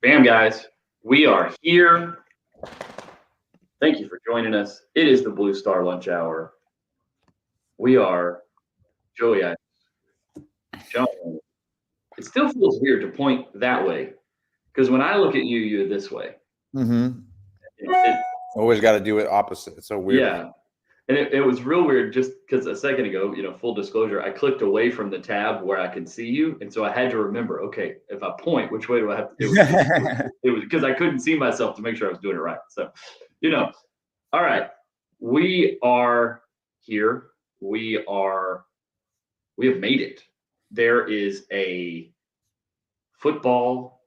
Bam, guys, we are here. Thank you for joining us. It is the Blue Star Lunch Hour. We are Joey. John. It still feels weird to point that way because when I look at you, you're this way. Mm-hmm. It, Always got to do it opposite. It's so weird. yeah, and it was real weird just because a second ago, full disclosure, I clicked away from the tab where I could see you, and so I had to remember. Okay, if I point, which way do I have to? It was because I couldn't see myself to make sure I was doing it right. So, all right, we are here. We have made it. There is a football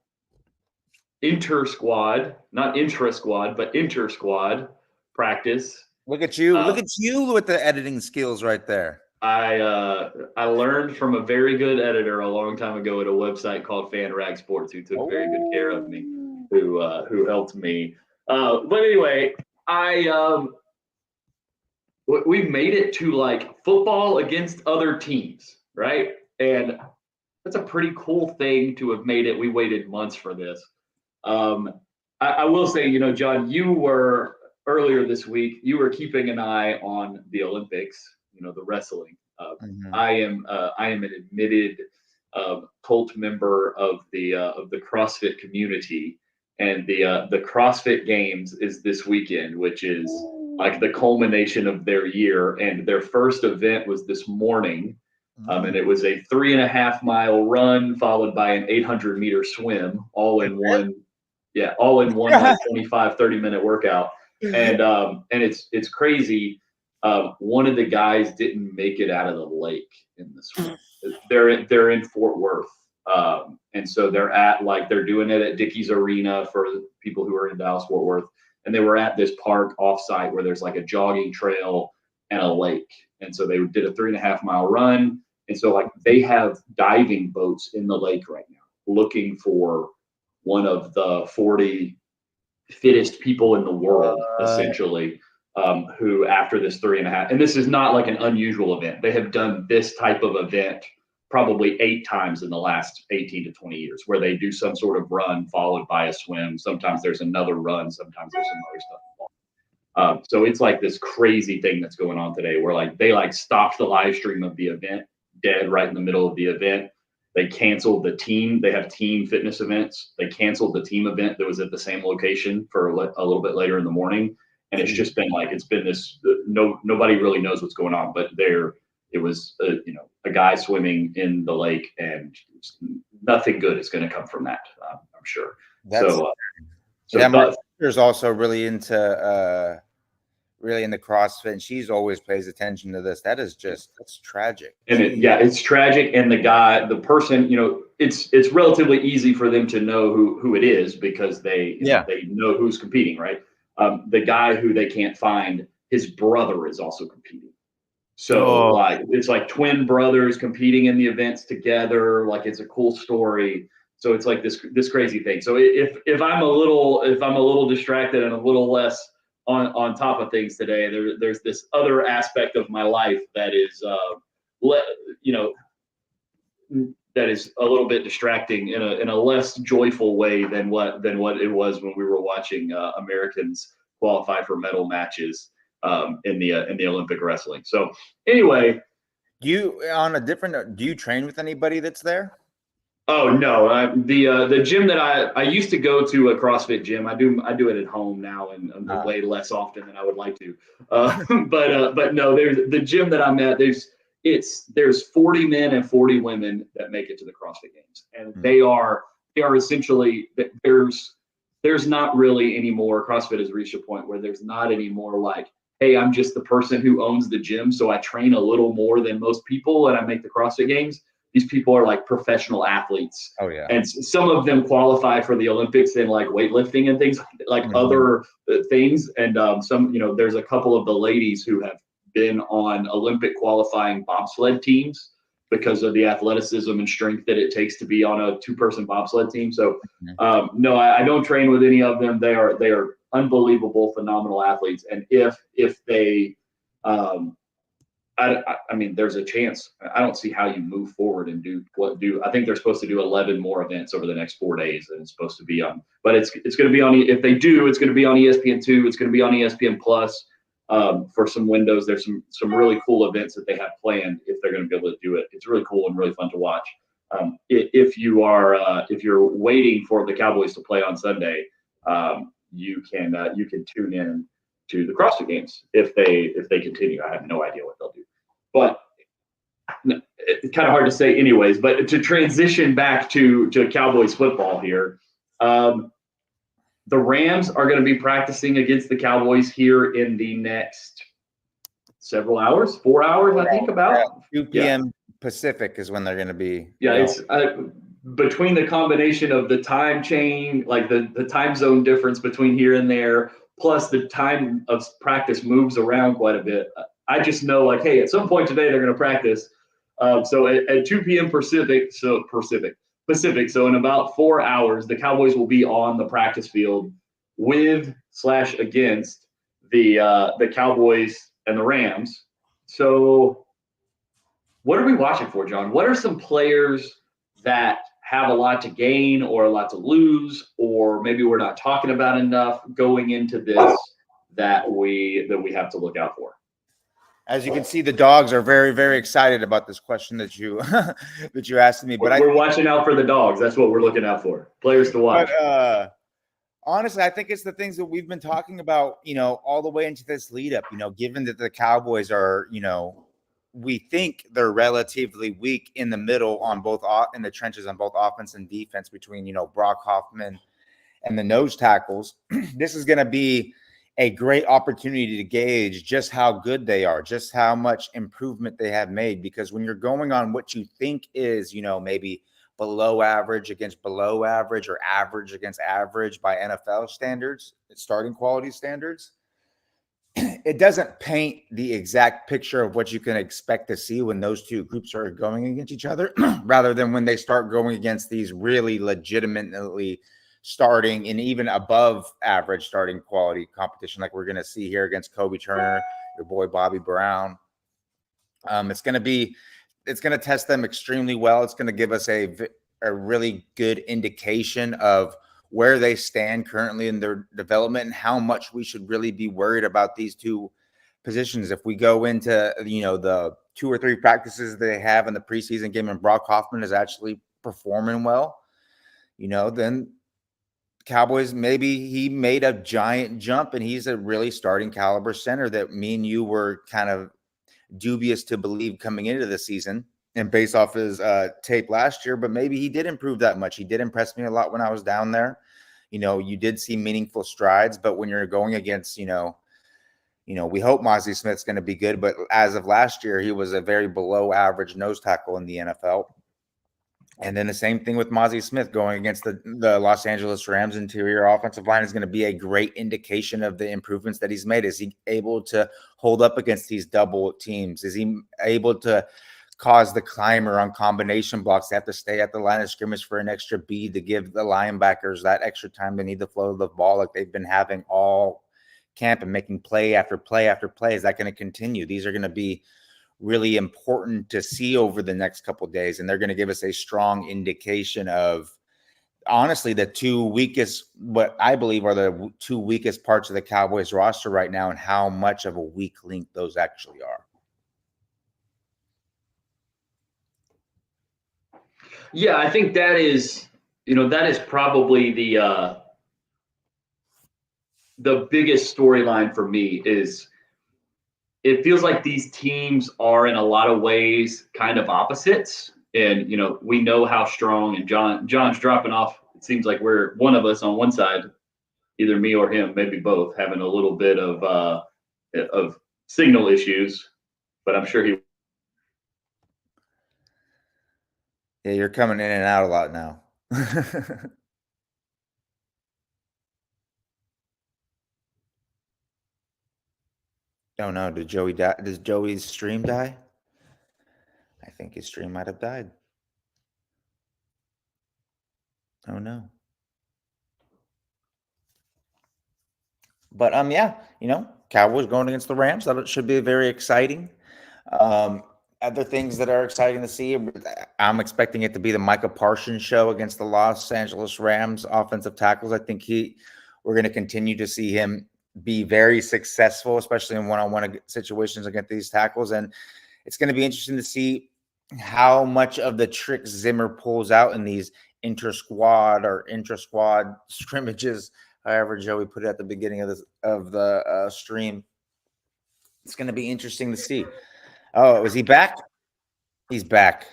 inter-squad, not intra-squad, but inter-squad practice. Look at you. Look at you with the editing skills right there. I learned from a very good editor a long time ago at a website called Fan Rag Sports, who took very good care of me, who helped me. But anyway, we've made it to like football against other teams, right? And that's a pretty cool thing to have made it. We waited months for this. I will say, John, you were earlier this week. You were keeping an eye on the Olympics. The wrestling. I am an admitted cult member of the CrossFit community, and the CrossFit Games is this weekend, which is like the culmination of their year. And their first event was this morning. And it was a 3.5-mile run followed by an 800-meter swim, all in one like 25, 30-minute workout. And it's crazy. One of the guys didn't make it out of the lake in the swim. They're in Fort Worth. And so they're doing it at Dickies Arena for people who are in Dallas, Fort Worth. And they were at this park offsite where there's like a jogging trail and a lake. And so they did a 3.5-mile run. And so like they have diving boats in the lake right now looking for one of the 40 fittest people in the world, essentially, who after this 3.5, and this is not like an unusual event. They have done this type of event probably 8 times in the last 18 to 20 years, where they do some sort of run followed by a swim. Sometimes there's another run. Sometimes there's some other stuff involved. So it's like this crazy thing that's going on today where like they like stopped the live stream of the event dead right in the middle of the event. They canceled the team. They have team fitness events. They canceled the team event that was at the same location for a little bit later in the morning. And it's just been like, it's been this, nobody really knows what's going on, but it was, a guy swimming in the lake, and nothing good is going to come from that. I'm sure. My sister's also really into CrossFit, and she's always pays attention to this. That's tragic. And it's tragic. And the person, it's relatively easy for them to know who it is because they know who's competing, right? The guy who they can't find, his brother is also competing. So it's like twin brothers competing in the events together. Like it's a cool story. So it's like this crazy thing. So if I'm a little distracted and a little less on top of things today, there's this other aspect of my life that is that is a little bit distracting in a less joyful way than what it was when we were watching Americans qualify for medal matches in the Olympic wrestling. So anyway, do you train with anybody that's there? Oh no, the gym that I used to go to, a CrossFit gym. I do it at home now, and way less often than I would like to. But no, there's the gym that I'm at. There's 40 men and 40 women that make it to the CrossFit Games, and they are essentially there's not really anymore. CrossFit has reached a point where there's not anymore like, hey, I'm just the person who owns the gym, so I train a little more than most people, and I make the CrossFit Games. These people are like professional athletes. Oh yeah. And some of them qualify for the Olympics in like weightlifting and things like other things. And some, there's a couple of the ladies who have been on Olympic qualifying bobsled teams because of the athleticism and strength that it takes to be on a 2-person bobsled team. So no, I don't train with any of them. They are unbelievable, phenomenal athletes. And if they, I mean, there's a chance. I don't see how you move forward and do. I think they're supposed to do 11 more events over the next 4 days, and it's supposed to be on. But it's going to be on. If they do, it's going to be on ESPN2. It's going to be on ESPN Plus for some windows. There's some really cool events that they have planned if they're going to be able to do it. It's really cool and really fun to watch. If you're waiting for the Cowboys to play on Sunday, you can tune in to the CrossFit Games if they continue. I have no idea what they'll do, but it's kind of hard to say anyways. But to transition back to Cowboys football here, the Rams are going to be practicing against the Cowboys here in the next several hours, 4 hours, I think about. 2 p.m. Pacific is when they're going to be. Yeah, it's between the combination of the time change, like the time zone difference between here and there, plus the time of practice moves around quite a bit. I just know, like, hey, at some point today they're going to practice. So at 2 p.m. Pacific, so in about 4 hours, the Cowboys will be on the practice field with/against the Cowboys and the Rams. So what are we watching for, John? What are some players that have a lot to gain or a lot to lose, or maybe we're not talking about enough going into this that we have to look out for? As you can see, the dogs are very, very excited about this question that you that you asked me. But we're watching out for the dogs. That's what we're looking out for. Players to watch. But, honestly, I think it's the things that we've been talking about, all the way into this lead up, given that the Cowboys are, we think they're relatively weak in the middle on both in the trenches on both offense and defense between, Brock Hoffman and the nose tackles. This is going to be a great opportunity to gauge just how good they are, just how much improvement they have made. Because when you're going on what you think is, maybe below average against below average or average against average by NFL standards, starting quality standards, it doesn't paint the exact picture of what you can expect to see when those two groups are going against each other, rather than when they start going against these really legitimately starting and even above average starting quality competition, like we're going to see here against Kobe Turner, your boy Bobby Brown. It's going to test them extremely well. It's going to give us a really good indication of where they stand currently in their development and how much we should really be worried about these two positions. If we go into, the 2 or 3 practices they have in the preseason game and Brock Hoffman is actually performing well, then Cowboys, maybe he made a giant jump and he's a really starting caliber center that me and you were kind of dubious to believe coming into the season and based off his tape last year. But maybe he did improve that much. He did impress me a lot when I was down there. You did see meaningful strides, but when you're going against, we hope Mozzie Smith's going to be good, but as of last year, he was a very below average nose tackle in the NFL. And then the same thing with Mozzie Smith going against the Los Angeles Rams interior offensive line is going to be a great indication of the improvements that he's made. Is he able to hold up against these double teams? Is he able to cause the climber on combination blocks to have to stay at the line of scrimmage for an extra bead to give the linebackers that extra time they need to flow the ball like they've been having all camp and making play after play after play? Is that going to continue? These are going to be really important to see over the next couple of days, and they're going to give us a strong indication of, honestly, the two weakest, what I believe are the 2 weakest parts of the Cowboys roster right now and how much of a weak link those actually are. Yeah, I think that is probably the biggest storyline for me. Is it feels like these teams are in a lot of ways kind of opposites. And, we know how strong, and John's dropping off. It seems like we're one of us on one side, either me or him, maybe both, having a little bit of signal issues, but I'm sure he. Yeah, you're coming in and out a lot now. Oh no, did Joey die? Does Joey's stream die? I think his stream might have died. Oh no. But yeah, Cowboys going against the Rams. That should be very exciting. Other things that are exciting to see, I'm expecting it to be the Micah Parsons show against the Los Angeles Rams offensive tackles. I think we're going to continue to see him be very successful, especially in one-on-one situations against these tackles. And it's going to be interesting to see how much of the tricks Zimmer pulls out in these inter-squad scrimmages, however Joey put it at the beginning of the stream. It's going to be interesting to see. Oh, is he back? He's back.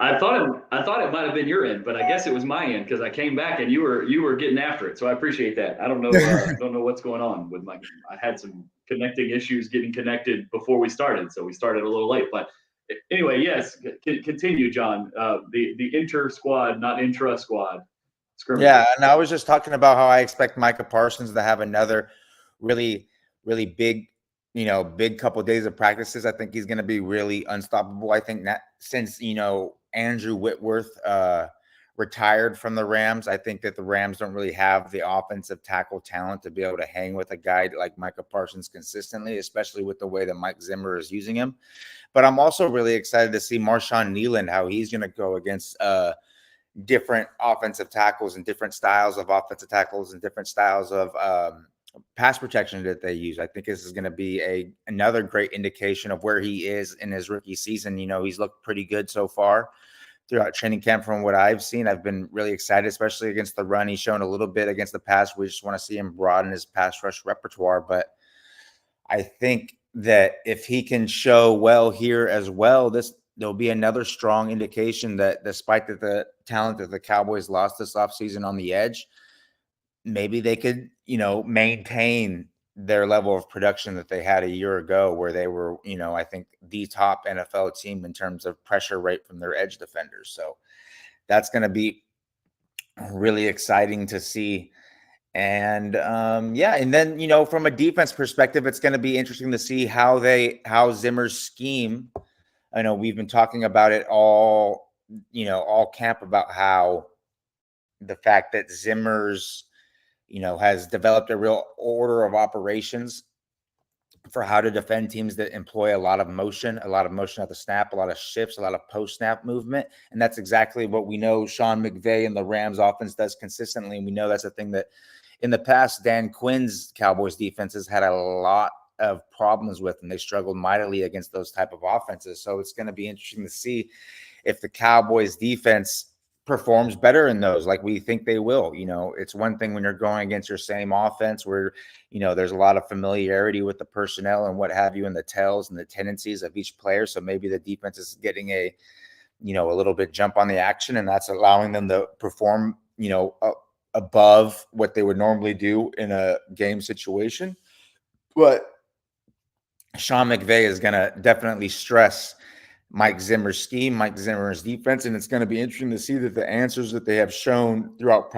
I thought it might have been your end, but I guess it was my end because I came back and you were getting after it. So I appreciate that. I don't know what's going on with I had some connecting issues getting connected before we started, so we started a little late. But anyway, yes, continue, John. The inter squad, not intra squad scrimmage. Yeah, and I was just talking about how I expect Micah Parsons to have another really, really big couple of days of practices. I think he's going to be really unstoppable. I think that since, Andrew Whitworth retired from the Rams, I think that the Rams don't really have the offensive tackle talent to be able to hang with a guy like Micah Parsons consistently, especially with the way that Mike Zimmer is using him. But I'm also really excited to see Marshawn Nealand, how he's going to go against different offensive tackles and different styles of offensive tackles and different styles of pass protection that they use. I think this is going to be another great indication of where he is in his rookie season. He's looked pretty good so far throughout training camp from what I've seen. I've been really excited, especially against the run. He's shown a little bit against the pass. We just want to see him broaden his pass rush repertoire. But I think that if he can show well here as well, there'll be another strong indication that despite the talent that the Cowboys lost this offseason on the edge, maybe they could, maintain their level of production that they had a year ago, where they were, I think the top NFL team in terms of pressure rate from their edge defenders. So that's going to be really exciting to see. And and then, from a defense perspective, it's going to be interesting to see how Zimmer's scheme. I know we've been talking about it all camp about how the fact that Zimmer's has developed a real order of operations for how to defend teams that employ a lot of motion at the snap, a lot of shifts, a lot of post-snap movement. And that's exactly what we know Sean McVay and the Rams offense does consistently. And we know that's a thing that in the past, Dan Quinn's Cowboys defenses had a lot of problems with, and they struggled mightily against those type of offenses. So it's going to be interesting to see if the Cowboys defense performs better in those, like we think they will. It's one thing when you're going against your same offense where, there's a lot of familiarity with the personnel and what have you, and the tells and the tendencies of each player. So maybe the defense is getting a little bit jump on the action, and that's allowing them to perform, above what they would normally do in a game situation. But Sean McVay is going to definitely stress Mike Zimmer's scheme, Mike Zimmer's defense, and it's going to be interesting to see that the answers that they have shown throughout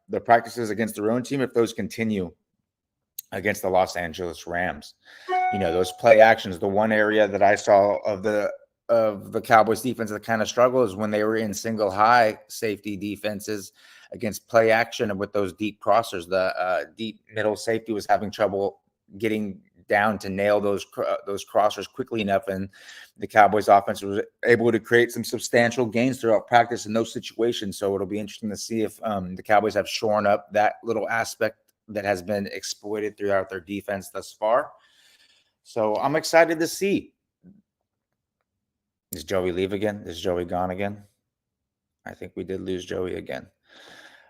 the practices against their own team, if those continue against the Los Angeles Rams. Those play actions, the one area that I saw of the Cowboys defense that kind of struggled is when they were in single high safety defenses against play action and with those deep crossers. The deep middle safety was having trouble getting down to nail those crossers quickly enough, and the Cowboys offense was able to create some substantial gains throughout practice in those situations. So it'll be interesting to see if the Cowboys have shorn up that little aspect that has been exploited throughout their defense thus far. So I'm excited to see. Does Joey leave again? Is Joey gone again? I think we did lose Joey again.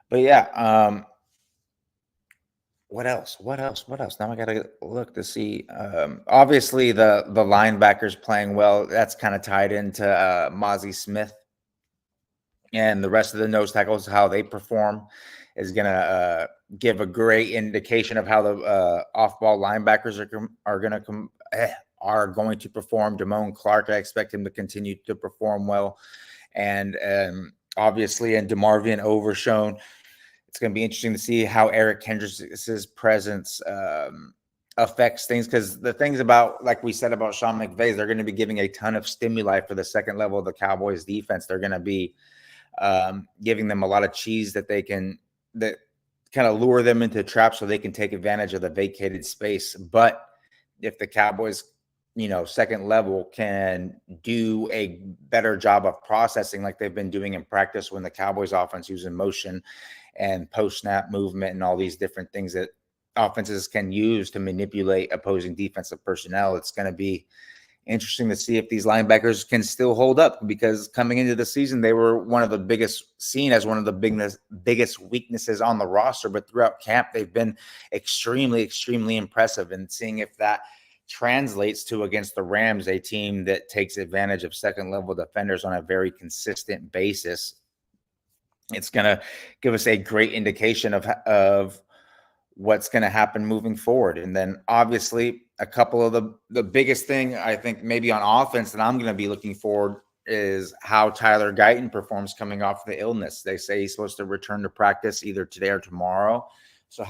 But yeah, what else? Now I got to look to see. Obviously, the linebackers playing well. That's kind of tied into Mozzie Smith. And the rest of the nose tackles, how they perform, is going to give a great indication of how the off-ball linebackers are going to perform. Damone Clark, I expect him to continue to perform well. And obviously, and DeMarvion Overshown. It's going to be interesting to see how Eric Kendricks' presence affects things, because the things about, like we said about Sean McVay, they're going to be giving a ton of stimuli for the second level of the Cowboys defense. They're going to be giving them a lot of cheese that kind of lure them into traps so they can take advantage of the vacated space. But if the Cowboys second level can do a better job of processing like they've been doing in practice when the Cowboys offense using motion and post snap movement and all these different things that offenses can use to manipulate opposing defensive personnel. It's going to be interesting to see if these linebackers can still hold up, because coming into the season, they were seen as one of the biggest weaknesses on the roster. But throughout camp, they've been extremely, extremely impressive. And seeing if that translates to against the Rams, a team that takes advantage of second level defenders on a very consistent basis, it's going to give us a great indication of what's going to happen moving forward. And then obviously a couple of the biggest thing I think maybe on offense that I'm going to be looking forward is how Tyler Guyton performs coming off the illness. They say he's supposed to return to practice either today or tomorrow. So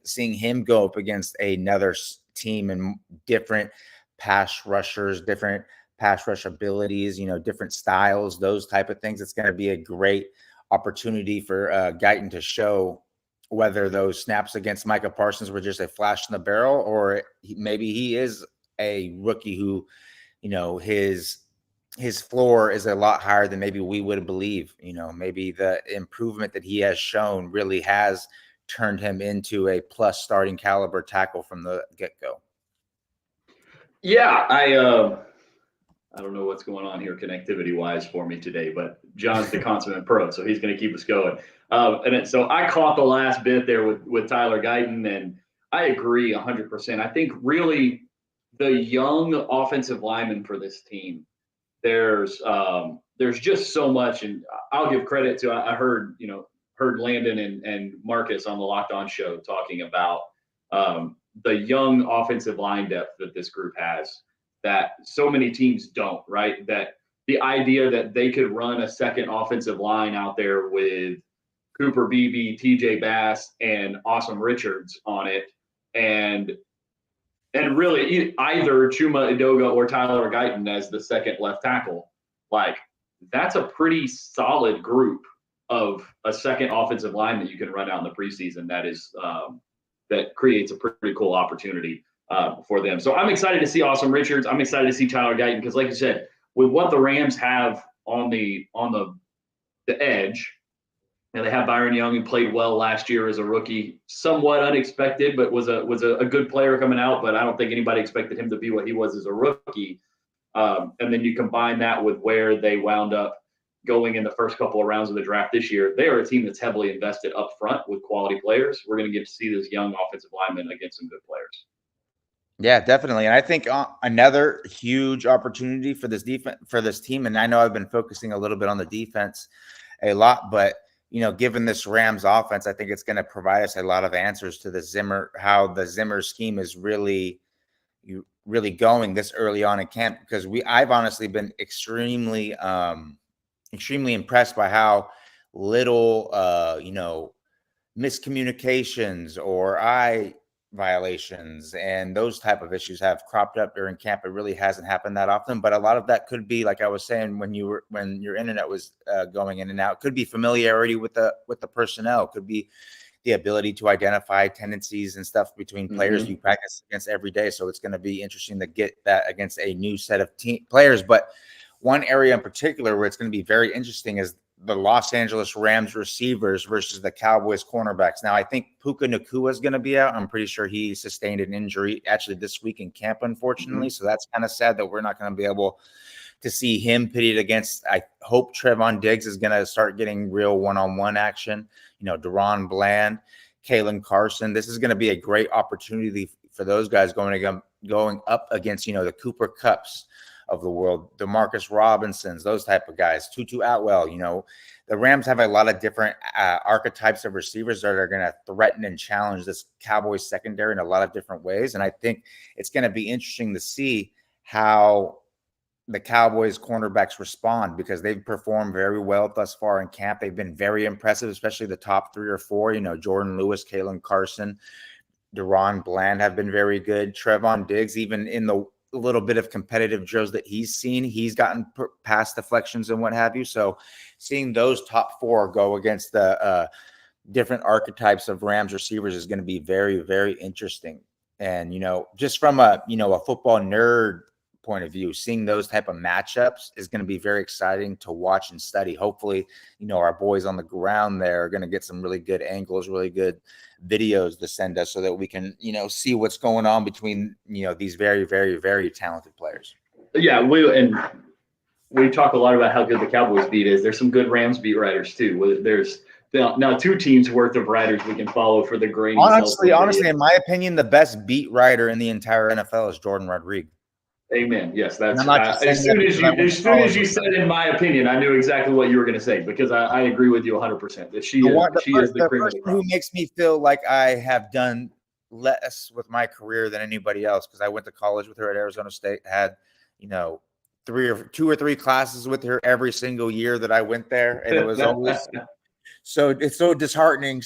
seeing him go up against another team and different pass rushers, different pass rush abilities, different styles, those type of things, it's going to be a great opportunity for Guyton to show whether those snaps against Micah Parsons were just a flash in the barrel, or maybe he is a rookie who, his floor is a lot higher than maybe we would believe. Maybe the improvement that he has shown really has turned him into a plus starting caliber tackle from the get-go. Yeah, I don't know what's going on here connectivity-wise for me today, but John's the consummate pro, so he's going to keep us going. So I caught the last bit there with Tyler Guyton, and I agree 100%. I think really the young offensive linemen for this team, there's just so much, and I'll give credit to, I heard Landon and Marcus on the Locked On show talking about the young offensive line depth that this group has, that so many teams don't, right? That the idea that they could run a second offensive line out there with Cooper Beebe, TJ Bass, and Awesome Richards on it, and really either Chuma Edoga or Tyler Guyton as the second left tackle, like that's a pretty solid group of a second offensive line that you can run out in the preseason. That creates a pretty cool opportunity for them. So I'm excited to see Awesome Richards. I'm excited to see Tyler Guyton, because like you said, with what the Rams have on the edge, and they have Byron Young, who played well last year as a rookie, somewhat unexpected, but was a good player coming out. But I don't think anybody expected him to be what he was as a rookie. And then you combine that with where they wound up going in the first couple of rounds of the draft this year. They are a team that's heavily invested up front with quality players. We're going to get to see this young offensive lineman against some good players. Yeah, definitely. And I think another huge opportunity for this team, and I know I've been focusing a little bit on the defense a lot, but given this Rams offense, I think it's going to provide us a lot of answers to how the Zimmer scheme is really going this early on in camp, because I've honestly been extremely impressed by how little miscommunications or eye violations and those type of issues have cropped up during camp. It really hasn't happened that often, but a lot of that could be, like I was saying, when your internet was going in and out, could be familiarity with the personnel, could be the ability to identify tendencies and stuff between players you practice against every day. So it's going to be interesting to get that against a new set of players. But one area in particular where it's going to be very interesting is the Los Angeles Rams receivers versus the Cowboys cornerbacks. Now, I think Puka Nacua is going to be out. I'm pretty sure he sustained an injury actually this week in camp, unfortunately. So that's kind of sad that we're not going to be able to see him pitted against. I hope Trevon Diggs is going to start getting real one-on-one action. Deron Bland, Kalen Carson. This is going to be a great opportunity for those guys going up against, the Cooper Kupps of the world, DeMarcus Robinsons, those type of guys, Tutu Atwell. The Rams have a lot of different archetypes of receivers that are going to threaten and challenge this Cowboys secondary in a lot of different ways. And I think it's going to be interesting to see how the Cowboys cornerbacks respond, because they've performed very well thus far in camp. They've been very impressive, especially the top 3 or 4, Jordan Lewis, Kalen Carson, Deron Bland have been very good. Trevon Diggs, even in the little bit of competitive drills that he's seen, he's gotten past deflections and what have you. So seeing those top 4 go against the different archetypes of Rams receivers is going to be very, very interesting. And, just from a football nerd point of view. Seeing those type of matchups is going to be very exciting to watch and study. Hopefully, our boys on the ground there are going to get some really good angles, really good videos to send us so that we can, see what's going on between, these very, very, very talented players. Yeah, we talk a lot about how good the Cowboys beat is. There's some good Rams beat writers too. There's now 2 teams worth of writers we can follow for the grainy. Honestly, in my opinion, the best beat writer in the entire NFL is Jordan Rodriguez. Amen. Yes, that's as soon as you said in my opinion, I knew exactly what you were going to say, because I agree with you 100% that she is the cream of the crop. Who makes me feel like I have done less with my career than anybody else, because I went to college with her at Arizona State, had 2 or 3 classes with her every single year that I went there, and it was always so it's so disheartening.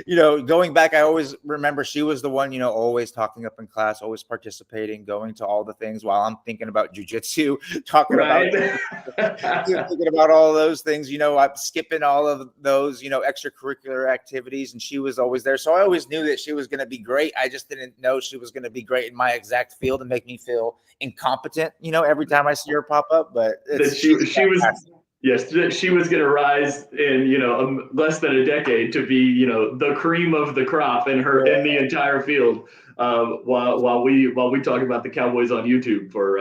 Going back, I always remember she was the one, always talking up in class, always participating, going to all the things while I'm thinking about jujitsu, talking about all those things. I'm skipping all of those, extracurricular activities, and she was always there. So I always knew that she was going to be great. I just didn't know she was going to be great in my exact field and make me feel incompetent, every time I see her pop up. But she was. Yes, she was going to rise in less than a decade to be the cream of the crop in the entire field. While we talk about the Cowboys on YouTube for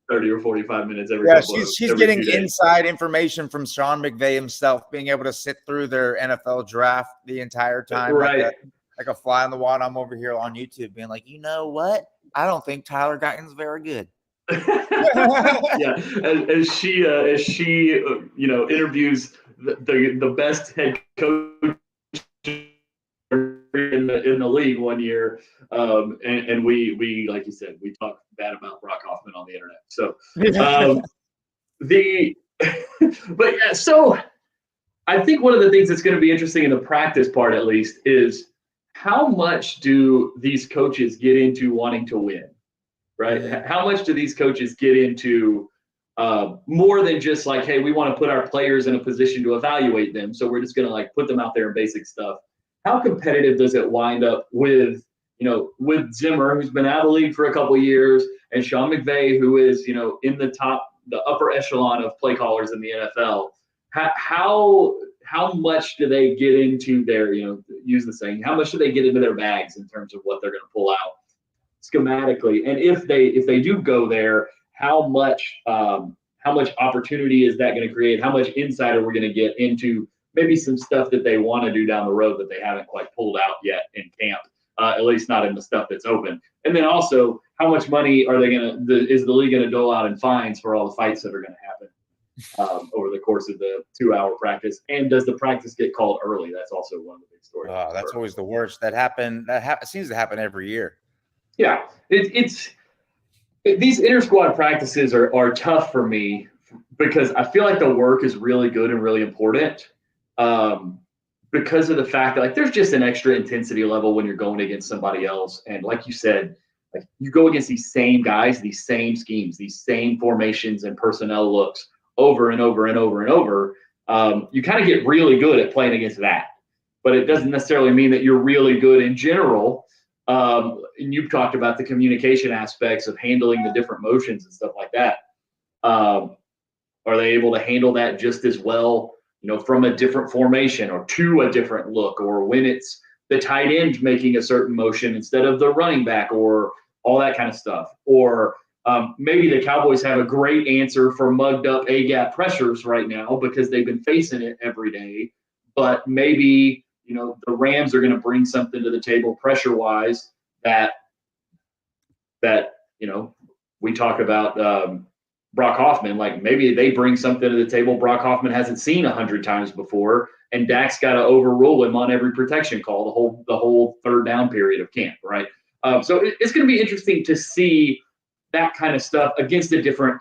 30 or 45 minutes every. Yeah, she's getting inside information from Sean McVay himself, being able to sit through their NFL draft the entire time, right? Like a fly on the wall. I'm over here on YouTube being like, you know what? I don't think Tyler Guyton's very good. Yeah, as she interviews the best head coach in the league one year, and we like you said, we talk bad about Brock Hoffman on the internet. So but yeah, so I think one of the things that's going to be interesting in the practice part, at least, is how much do these coaches get into wanting to win? Right? Yeah. How much do these coaches get into more than just like, hey, we want to put our players in a position to evaluate them, so we're just going to put them out there in basic stuff? How competitive does it wind up with Zimmer, who's been out of the league for a couple of years, and Sean McVay, who is in the upper echelon of play callers in the NFL? How much do they get into their use the saying? How much do they get into their bags in terms of what they're going to pull out schematically? And if they do go there, how much opportunity is that going to create? How much insight are we going to get into maybe some stuff that they want to do down the road that they haven't quite pulled out yet in camp, at least not in the stuff that's open? And then also, how much money is the league going to dole out in fines for all the fights that are going to happen over the course of the 2-hour practice? And does the practice get called early? That's also one of the big stories. Oh, that's always the worst. That seems to happen every year. Yeah, it's these inter-squad practices are tough for me, because I feel like the work is really good and really important, because of the fact that there's just an extra intensity level when you're going against somebody else. And like you said, you go against these same guys, these same schemes, these same formations and personnel looks over and over and over and over. You kind of get really good at playing against that, but it doesn't necessarily mean that you're really good in general. And you've talked about the communication aspects of handling the different motions and stuff like that. Are they able to handle that just as well, from a different formation or to a different look, or when it's the tight end making a certain motion instead of the running back, or all that kind of stuff? Or maybe the Cowboys have a great answer for mugged up A-gap pressures right now because they've been facing it every day, but maybe the Rams are going to bring something to the table pressure-wise that we talk about Brock Hoffman. Maybe they bring something to the table Brock Hoffman hasn't seen 100 times before, and Dak's got to overrule him on every protection call the whole third down period of camp, right? So it's going to be interesting to see that kind of stuff against a different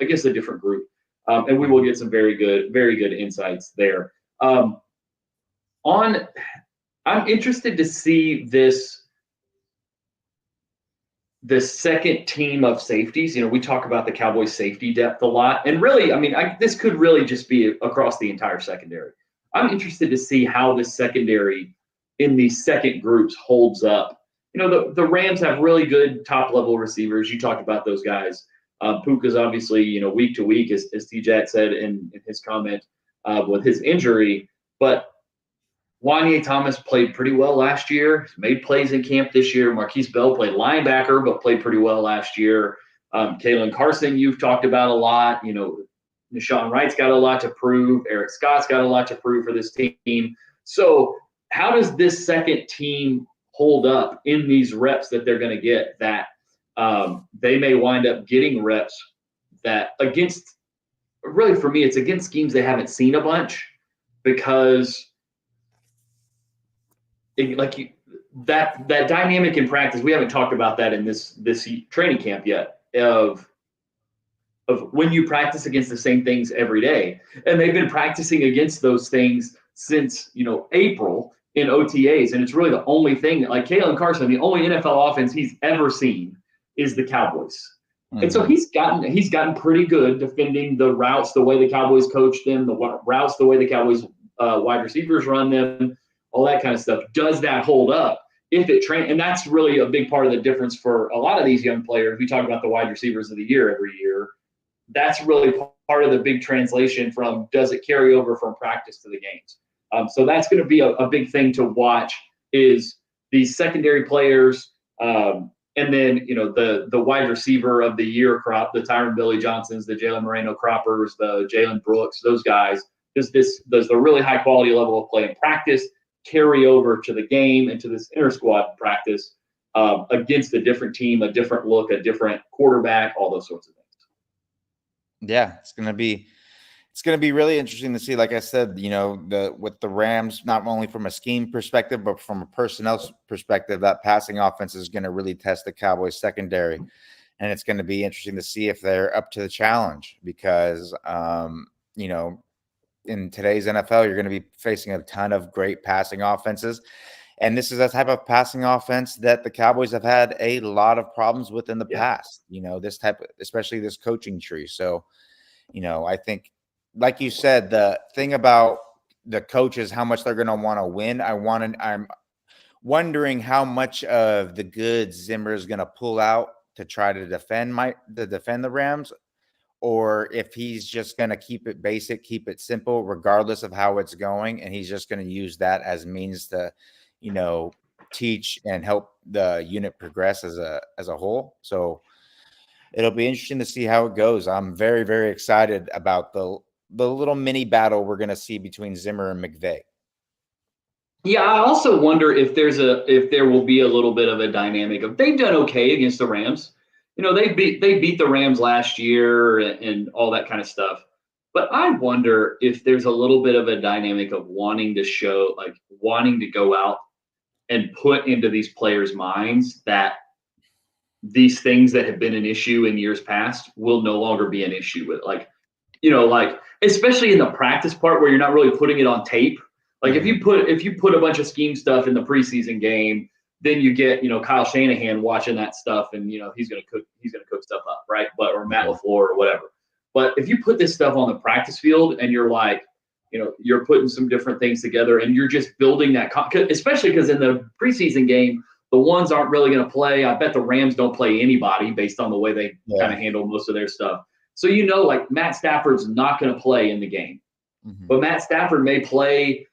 group, and we will get some very good insights there. I'm interested to see this second team of safeties. We talk about the Cowboys safety depth a lot, and really, this could really just be across the entire secondary. I'm interested to see how the secondary in these second groups holds up. The Rams have really good top level receivers. You talked about those guys. Puka's obviously, week to week, as T-Jack said in his comment with his injury. But Wanye Thomas played pretty well last year. He's made plays in camp this year. Marquise Bell played linebacker, but played pretty well last year. Kalen Carson, you've talked about a lot. Nashawn Wright's got a lot to prove. Eric Scott's got a lot to prove for this team. So how does this second team hold up in these reps that they're going to get that they may wind up getting reps that against – really for me, it's against schemes they haven't seen a bunch because – that dynamic in practice, we haven't talked about that in this training camp yet, of when you practice against the same things every day. And they've been practicing against those things since, April in OTAs. And it's really the only thing, like Kalen Carson, the only NFL offense he's ever seen is the Cowboys. Mm-hmm. And so he's gotten pretty good defending the routes, the way the Cowboys coach them, the routes, the way the Cowboys wide receivers run them, all that kind of stuff. Does that hold up? And that's really a big part of the difference for a lot of these young players. We talk about the wide receivers of the year every year. That's really part of the big translation from does it carry over from practice to the games. So that's going to be a big thing to watch is these secondary players, and then the wide receiver of the year crop, the Tyron Billy Johnsons, the Jalen Moreno Croppers, the Jalen Brooks, those guys. Does the really high quality level of play in practice carry over to the game and to this inter-squad practice against a different team, a different look, a different quarterback, all those sorts of things. Yeah, it's gonna be really interesting to see. Like I said, with the Rams, not only from a scheme perspective, but from a personnel perspective, that passing offense is going to really test the Cowboys secondary, and it's going to be interesting to see if they're up to the challenge because, in today's NFL, you're going to be facing a ton of great passing offenses. And this is a type of passing offense that the Cowboys have had a lot of problems with in the past, this type of, especially this coaching tree. So, I think, like you said, the thing about the coaches, how much they're going to want to win. I'm wondering how much of the goods Zimmer is going to pull out to try to defend the Rams, or if he's just going to keep it basic, keep it simple, regardless of how it's going. And he's just going to use that as means to, teach and help the unit progress as a whole. So it'll be interesting to see how it goes. I'm very, very excited about the little mini battle we're going to see between Zimmer and McVay. Yeah, I also wonder if there will be a little bit of a dynamic of they've done okay against the Rams. They beat the Rams last year and all that kind of stuff. But I wonder if there's a little bit of a dynamic of wanting to go out and put into these players' minds that these things that have been an issue in years past will no longer be an issue with, especially in the practice part where you're not really putting it on tape. Like if you put a bunch of scheme stuff in the preseason game, then you get, Kyle Shanahan watching that stuff and, he's going to cook stuff up, right? Or Matt LaFleur or whatever. But if you put this stuff on the practice field and you're like, you're putting some different things together and you're just building that, especially because in the preseason game, the ones aren't really going to play. I bet the Rams don't play anybody based on the way they kind of handle most of their stuff. So, Matt Stafford's not going to play in the game. Mm-hmm. But Matt Stafford may play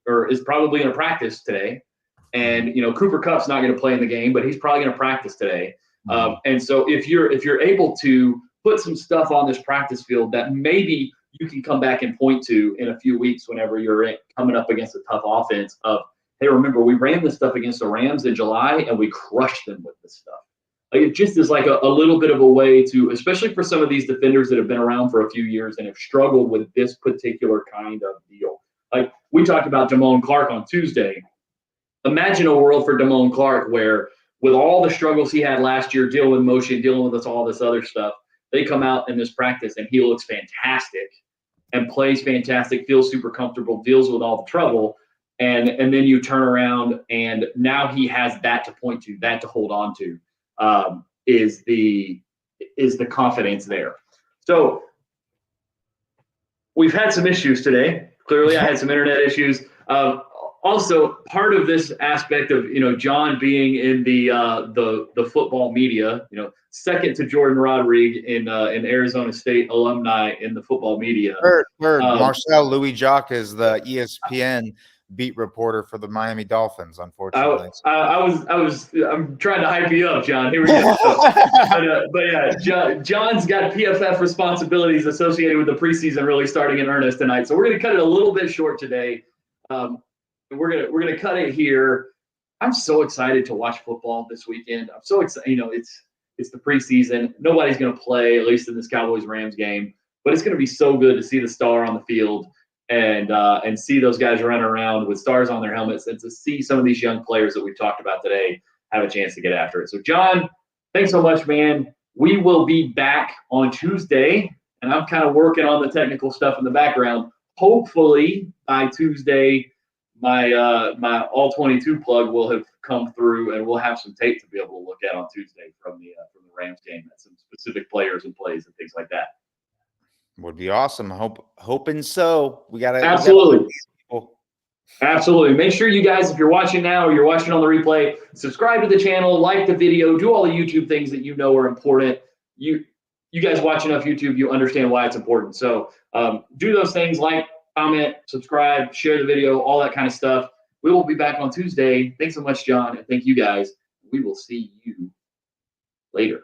or is probably going to practice today. And, Cooper Kupp's not going to play in the game, but he's probably going to practice today. Mm-hmm. And so if you're able to put some stuff on this practice field that maybe you can come back and point to in a few weeks whenever you're coming up against a tough offense of, hey, remember, we ran this stuff against the Rams in July and we crushed them with this stuff. It just is like a little bit of a way to, especially for some of these defenders that have been around for a few years and have struggled with this particular kind of deal. Like we talked about Damone Clark on Tuesday. Imagine a world for Damone Clark where with all the struggles he had last year, dealing with motion, dealing with all this other stuff, they come out in this practice and he looks fantastic and plays fantastic, feels super comfortable, deals with all the trouble. And then you turn around and now he has that to point to, that to hold on to, is the confidence there. So we've had some issues today. Clearly I had some internet issues. Also, part of this aspect of John being in the football media, second to Jordan Rodriguez in Arizona State alumni in the football media. Third. Marcel Louis-Jacques is the ESPN beat reporter for the Miami Dolphins. Unfortunately, I'm trying to hype you up, John. Here we go. But yeah, John's got PFF responsibilities associated with the preseason really starting in earnest tonight. So we're going to cut it a little bit short today. We're gonna cut it here. I'm so excited to watch football this weekend. I'm so excited. It's the preseason. Nobody's gonna play, at least in this Cowboys-Rams game. But it's gonna be so good to see the star on the field and see those guys running around with stars on their helmets, and to see some of these young players that we've talked about today have a chance to get after it. So, John, thanks so much, man. We will be back on Tuesday, and I'm kind of working on the technical stuff in the background. Hopefully by Tuesday, my all 22 plug will have come through, and we'll have some tape to be able to look at on Tuesday from the Rams game, and some specific players and plays and things like that. Would be awesome. Hoping so. We gotta absolutely. Absolutely. Make sure you guys, if you're watching now or you're watching on the replay, subscribe to the channel, like the video, do all the YouTube things that you know are important. You guys watch enough YouTube, you understand why it's important. So do those things, like, comment, subscribe, share the video, all that kind of stuff. We will be back on Tuesday. Thanks so much, John, and thank you guys. We will see you later.